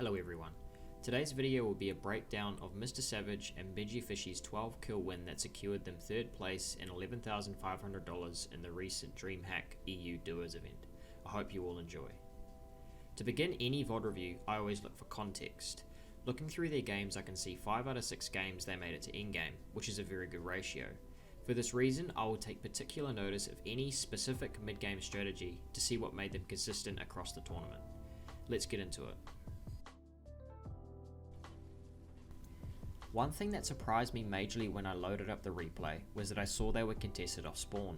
Hello everyone. Today's video will be a breakdown of Mr. Savage and Benji Fishy's 12 kill win that secured them 3rd place and $11,500 in the recent DreamHack EU Doers event. I hope you all enjoy. To begin any VOD review, I always look for context. Looking through their games, I can see 5 out of 6 games they made it to endgame, which is a very good ratio. For this reason, I will take particular notice of any specific mid-game strategy to see what made them consistent across the tournament. Let's get into it. One thing that surprised me majorly when I loaded up the replay was that I saw they were contested off spawn.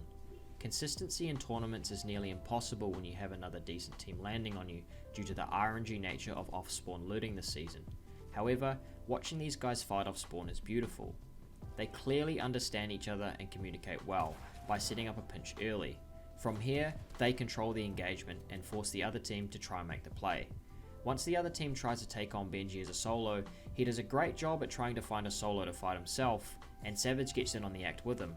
Consistency in tournaments is nearly impossible when you have another decent team landing on you due to the RNG nature of off spawn looting this season. However, watching these guys fight off spawn is beautiful. They clearly understand each other and communicate well by setting up a pinch early. From here, they control the engagement and force the other team to try and make the play. Once the other team tries to take on Benji as a solo, he does a great job at trying to find a solo to fight himself, and Savage gets in on the act with him.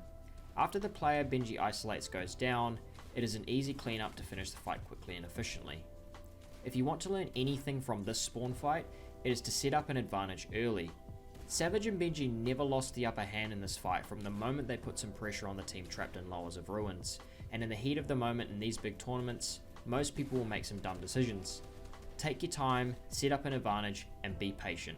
After the player Benji isolates goes down, it is an easy cleanup to finish the fight quickly and efficiently. If you want to learn anything from this spawn fight, it is to set up an advantage early. Savage and Benji never lost the upper hand in this fight from the moment they put some pressure on the team trapped in lowers of ruins, and in the heat of the moment in these big tournaments, most people will make some dumb decisions. Take your time, set up an advantage, and be patient.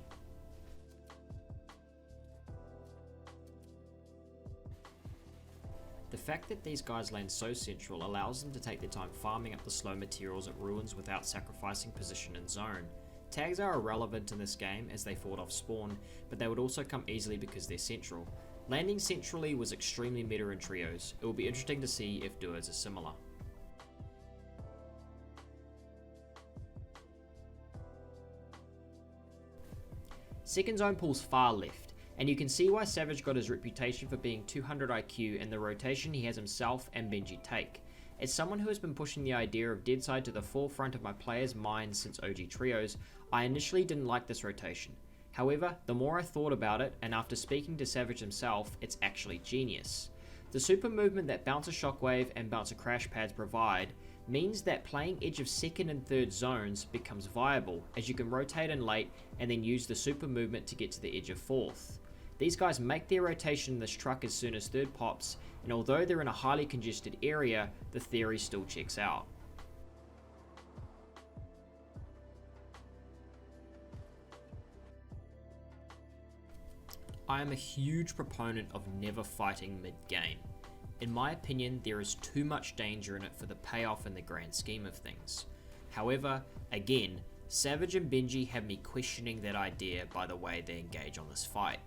The fact that these guys land so central allows them to take their time farming up the slow materials at ruins without sacrificing position and zone. Tags are irrelevant in this game as they fought off spawn, but they would also come easily because they're central. Landing centrally was extremely meta in trios. It will be interesting to see if duos are similar. Second zone pulls far left, and you can see why Savage got his reputation for being 200 IQ and the rotation he has himself and Benji take. As someone who has been pushing the idea of deadside to the forefront of my players' minds since OG Trios, I initially didn't like this rotation. However, the more I thought about it, and after speaking to Savage himself, it's actually genius. The super movement that Bouncer Shockwave and Bouncer Crash Pads provide means that playing edge of second and third zones becomes viable, as you can rotate in late and then use the super movement to get to the edge of fourth. These guys make their rotation in this truck as soon as third pops, and although they're in a highly congested area, the theory still checks out. I am a huge proponent of never fighting mid-game. In my opinion, there is too much danger in it for the payoff in the grand scheme of things. However, again, Savage and Benji have me questioning that idea by the way they engage on this fight.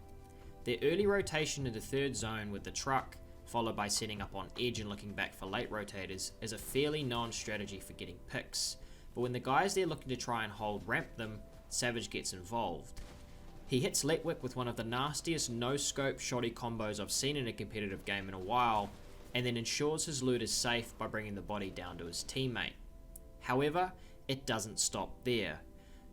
Their early rotation into third zone with the truck, followed by setting up on edge and looking back for late rotators, is a fairly known strategy for getting picks, but when the guys they're looking to try and hold ramp them, Savage gets involved. He hits Letwick with one of the nastiest no-scope shoddy combos I've seen in a competitive game in a while, and then ensures his loot is safe by bringing the body down to his teammate. However, it doesn't stop there.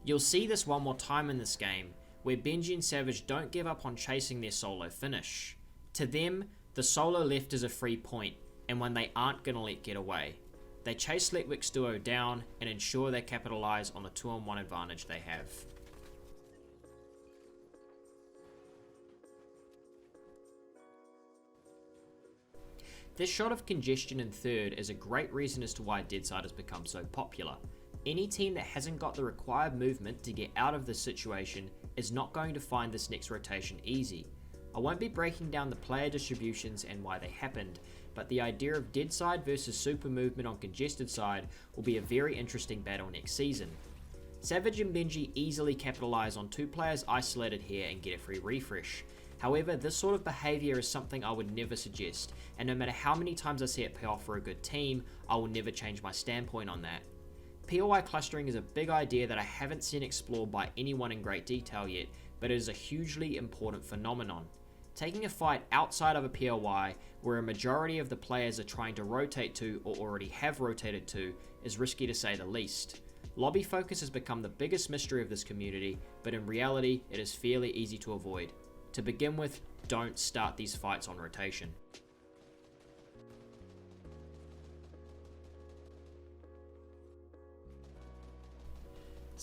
You'll see this one more time in this game, where Benji and Savage don't give up on chasing their solo finish. To them, the solo left is a free point, and one they aren't going to let get away. They chase Letwick's duo down and ensure they capitalize on the 2-on-1 advantage they have. This shot of congestion in third is a great reason as to why deadside has become so popular. Any team that hasn't got the required movement to get out of this situation is not going to find this next rotation easy. I won't be breaking down the player distributions and why they happened, but the idea of deadside versus super movement on congested side will be a very interesting battle next season. Savage and Benji easily capitalize on 2 players isolated here and get a free refresh. However, this sort of behaviour is something I would never suggest, and no matter how many times I see it pay off for a good team, I will never change my standpoint on that. POI clustering is a big idea that I haven't seen explored by anyone in great detail yet, but it is a hugely important phenomenon. Taking a fight outside of a POI, where a majority of the players are trying to rotate to or already have rotated to, is risky to say the least. Lobby focus has become the biggest mystery of this community, but in reality it is fairly easy to avoid. To begin with, don't start these fights on rotation.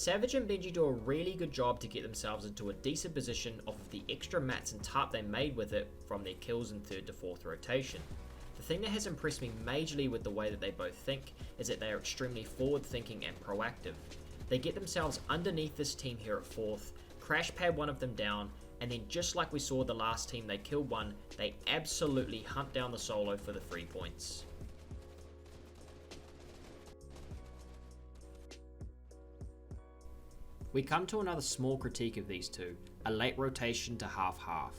Savage and Benji do a really good job to get themselves into a decent position off of the extra mats and tarp they made with it from their kills in 3rd to 4th rotation. The thing that has impressed me majorly with the way that they both think is that they are extremely forward thinking and proactive. They get themselves underneath this team here at 4th, crash pad one of them down, and then just like we saw the last team they killed one, they absolutely hunt down the solo for the 3 points. We come to another small critique of these two, a late rotation to half-half.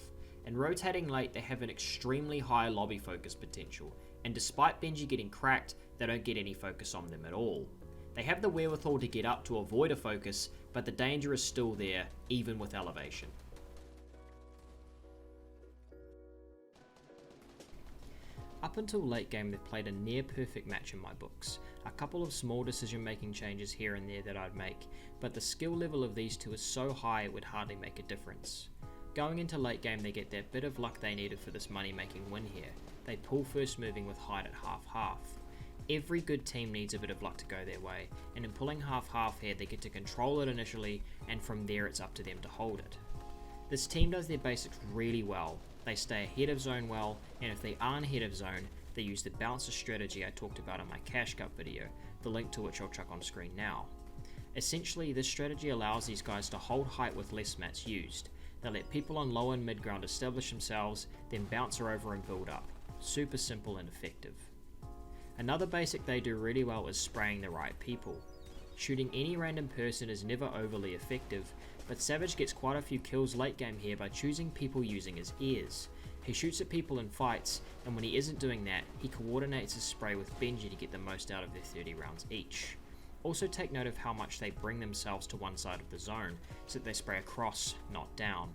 In rotating late, they have an extremely high lobby focus potential, and despite Benji getting cracked, they don't get any focus on them at all. They have the wherewithal to get up to avoid a focus, but the danger is still there, even with elevation. Up until late game, they've played a near perfect match in my books. A couple of small decision making changes here and there that I'd make, but the skill level of these two is so high it would hardly make a difference. Going into late game, they get that bit of luck they needed for this money making win here. They pull first moving with height at half-half. Every good team needs a bit of luck to go their way, and in pulling half-half here they get to control it initially, and from there it's up to them to hold it. This team does their basics really well. They stay ahead of zone well, and if they aren't ahead of zone, they use the bouncer strategy I talked about in my cash cup video, the link to which I'll chuck on screen now. Essentially, this strategy allows these guys to hold height with less mats used. They let people on low and mid ground establish themselves, then bouncer over and build up. Super simple and effective. Another basic they do really well is spraying the right people. Shooting any random person is never overly effective, but Savage gets quite a few kills late game here by choosing people using his ears. He shoots at people in fights, and when he isn't doing that, he coordinates his spray with Benji to get the most out of their 30 rounds each. Also take note of how much they bring themselves to one side of the zone, so that they spray across, not down.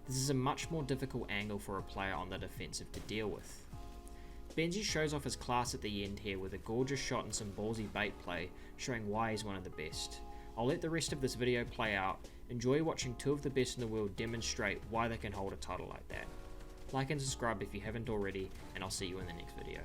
This is a much more difficult angle for a player on the defensive to deal with. Benji shows off his class at the end here with a gorgeous shot and some ballsy bait play, showing why he's one of the best. I'll let the rest of this video play out. Enjoy watching two of the best in the world demonstrate why they can hold a title like that. Like and subscribe if you haven't already, and I'll see you in the next video.